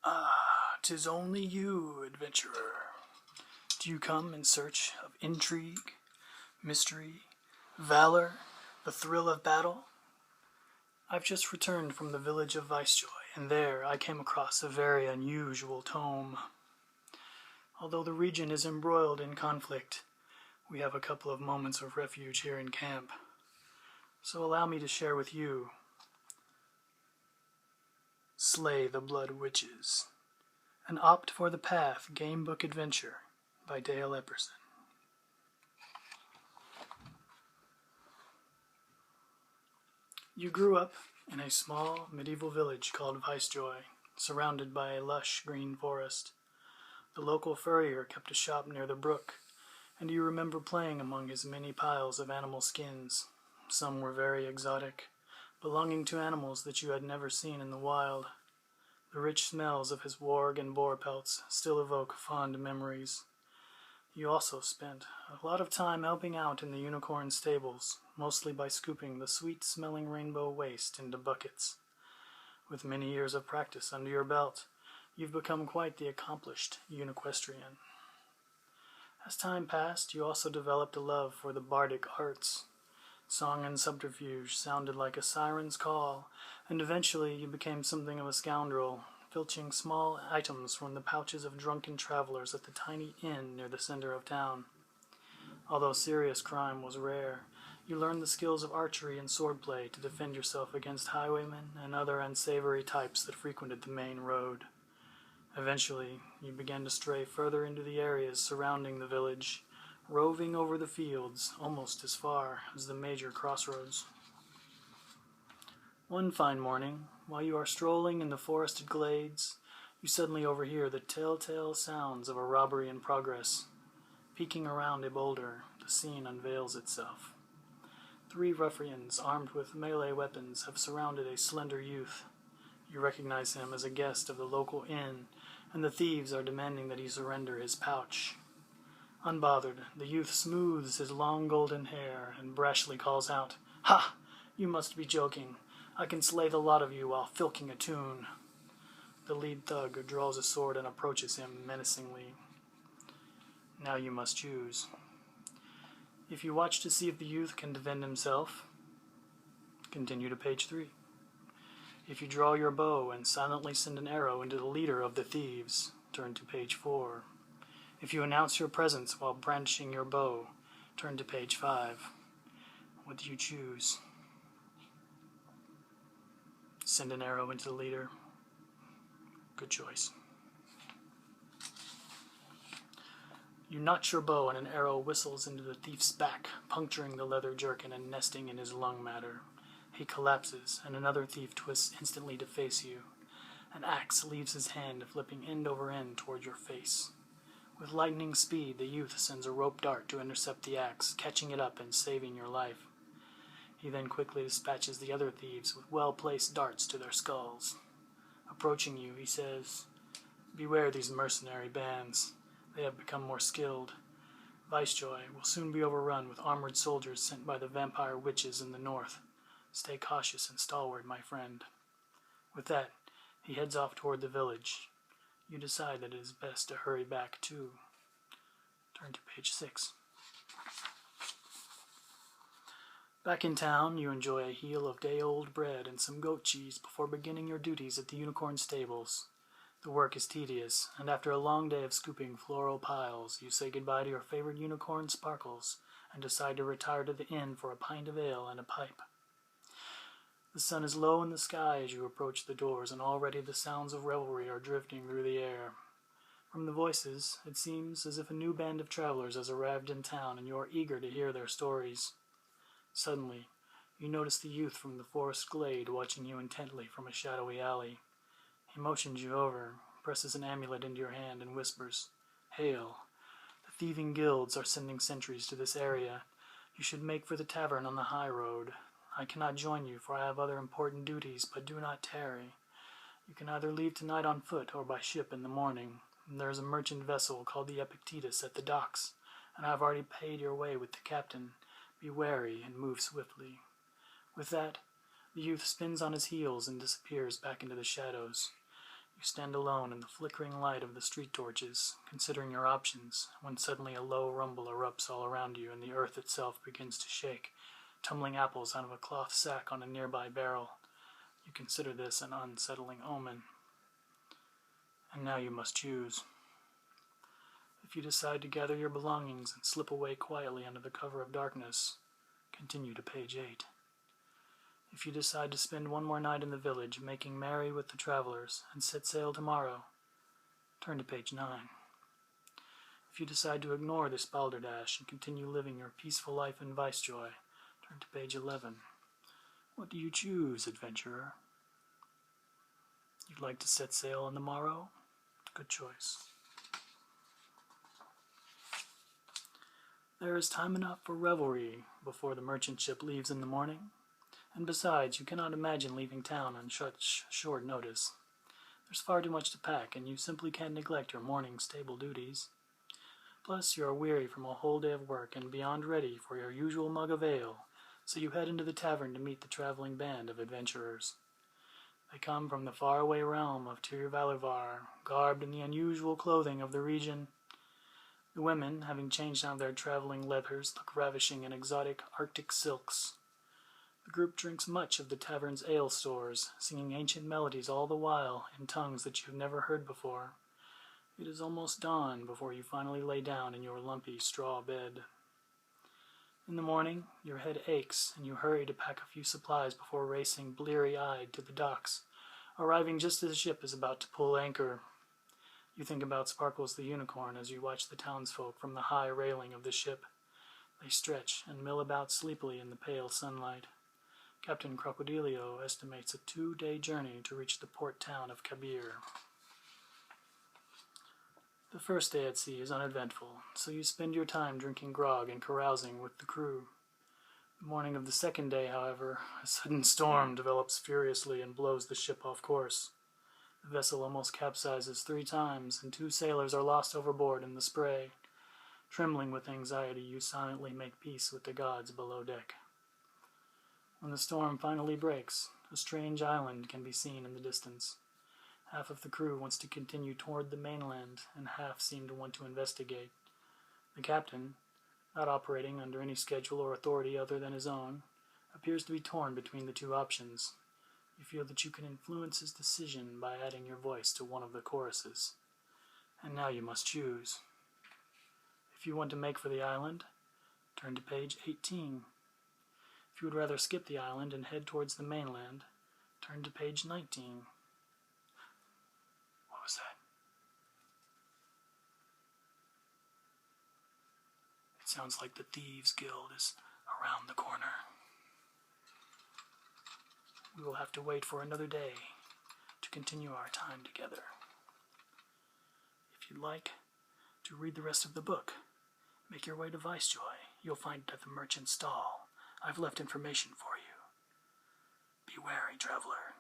Ah, 'tis only you, adventurer. Do you come in search of intrigue, mystery, valor, the thrill of battle? I've just returned from the village of Vicejoy, and there I came across a very unusual tome. Although the region is embroiled in conflict, we have a couple of moments of refuge here in camp. So allow me to share with you Slay the Blood Witches, an Opt for the Path gamebook adventure by Dale Epperson. You grew up in a small medieval village called Vicejoy, surrounded by a lush green forest. The local furrier kept a shop near the brook, and you remember playing among his many piles of animal skins. Some were very exotic, belonging to animals that you had never seen in the wild. The rich smells of his warg and boar pelts still evoke fond memories. You also spent a lot of time helping out in the unicorn stables, mostly by scooping the sweet-smelling rainbow waste into buckets. With many years of practice under your belt, you've become quite the accomplished uniquestrian. As time passed, you also developed a love for the bardic arts. Song and subterfuge sounded like a siren's call, and eventually you became something of a scoundrel, filching small items from the pouches of drunken travelers at the tiny inn near the center of town. Although serious crime was rare, you learned the skills of archery and swordplay to defend yourself against highwaymen and other unsavory types that frequented the main road. Eventually, you began to stray further into the areas surrounding the village, roving over the fields almost as far as the major crossroads. One fine morning, while you are strolling in the forested glades, you suddenly overhear the telltale sounds of a robbery in progress. Peeking around a boulder, the scene unveils itself. 3 ruffians armed with melee weapons have surrounded a slender youth. You recognize him as a guest of the local inn, and the thieves are demanding that he surrender his pouch. Unbothered, the youth smooths his long golden hair and brashly calls out, "Ha! You must be joking. I can slay the lot of you while filking a tune." The lead thug draws a sword and approaches him menacingly. Now you must choose. If you watch to see if the youth can defend himself, continue to page 3. If you draw your bow and silently send an arrow into the leader of the thieves, turn to page 4. If you announce your presence while brandishing your bow, turn to page 5. What do you choose? Send an arrow into the leader. Good choice. You notch your bow and an arrow whistles into the thief's back, puncturing the leather jerkin and nesting in his lung matter. He collapses, and another thief twists instantly to face you. An axe leaves his hand, flipping end over end toward your face. With lightning speed, the youth sends a rope dart to intercept the axe, catching it up and saving your life. He then quickly dispatches the other thieves with well-placed darts to their skulls. Approaching you, he says, "Beware these mercenary bands. They have become more skilled. Vicejoy will soon be overrun with armored soldiers sent by the vampire witches in the north. Stay cautious and stalwart, my friend." With that, he heads off toward the village. You decide that it is best to hurry back too. Turn to page 6. Back in town, you enjoy a heel of day-old bread and some goat cheese before beginning your duties at the unicorn stables. The work is tedious, and after a long day of scooping floral piles, you say goodbye to your favorite unicorn sparkles and decide to retire to the inn for a pint of ale and a pipe. The sun is low in the sky as you approach the doors, and already the sounds of revelry are drifting through the air. From the voices, it seems as if a new band of travelers has arrived in town, and you are eager to hear their stories. Suddenly, you notice the youth from the forest glade watching you intently from a shadowy alley. He motions you over, presses an amulet into your hand, and whispers, "Hail! The thieving guilds are sending sentries to this area. You should make for the tavern on the high road. I cannot join you, for I have other important duties, but do not tarry. You can either leave tonight on foot or by ship in the morning. There is a merchant vessel called the Epictetus at the docks, and I have already paid your way with the captain. Be wary and move swiftly." With that, the youth spins on his heels and disappears back into the shadows. You stand alone in the flickering light of the street torches, considering your options, when suddenly a low rumble erupts all around you and the earth itself begins to shake, tumbling apples out of a cloth sack on a nearby barrel. You consider this an unsettling omen. And now you must choose. If you decide to gather your belongings and slip away quietly under the cover of darkness, continue to page 8. If you decide to spend one more night in the village, making merry with the travelers, and set sail tomorrow, turn to page 9. If you decide to ignore this balderdash and continue living your peaceful life in Vicejoy, turn to page 11. What do you choose, adventurer? You'd like to set sail on the morrow? Good choice. There is time enough for revelry before the merchant ship leaves in the morning. And besides, you cannot imagine leaving town on such short notice. There's far too much to pack, and you simply can't neglect your morning stable duties. Plus, you are weary from a whole day of work and beyond ready for your usual mug of ale, so you head into the tavern to meet the traveling band of adventurers. They come from the faraway realm of Tir Valuvar, garbed in the unusual clothing of the region. The women, having changed out of their traveling leathers, look ravishing in exotic Arctic silks. The group drinks much of the tavern's ale stores, singing ancient melodies all the while in tongues that you have never heard before. It is almost dawn before you finally lay down in your lumpy straw bed. In the morning, your head aches, and you hurry to pack a few supplies before racing bleary-eyed to the docks, arriving just as the ship is about to pull anchor. You think about Sparkles the unicorn as you watch the townsfolk from the high railing of the ship. They stretch and mill about sleepily in the pale sunlight. Captain Crocodilio estimates a 2-day journey to reach the port town of Kabir. The first day at sea is uneventful, so you spend your time drinking grog and carousing with the crew. The morning of the second day, however, a sudden storm develops furiously and blows the ship off course. The vessel almost capsizes 3 times, and 2 sailors are lost overboard in the spray. Trembling with anxiety, you silently make peace with the gods below deck. When the storm finally breaks, a strange island can be seen in the distance. Half of the crew wants to continue toward the mainland, and half seem to want to investigate. The captain, not operating under any schedule or authority other than his own, appears to be torn between the 2 options. You feel that you can influence his decision by adding your voice to one of the choruses. And now you must choose. If you want to make for the island, turn to page 18. If you would rather skip the island and head towards the mainland, turn to page 19. What was that? It sounds like the Thieves' Guild is around the corner. We will have to wait for another day to continue our time together. If you'd like to read the rest of the book, make your way to Vicejoy. You'll find it at the merchant's stall. I've left information for you. Be wary, traveler.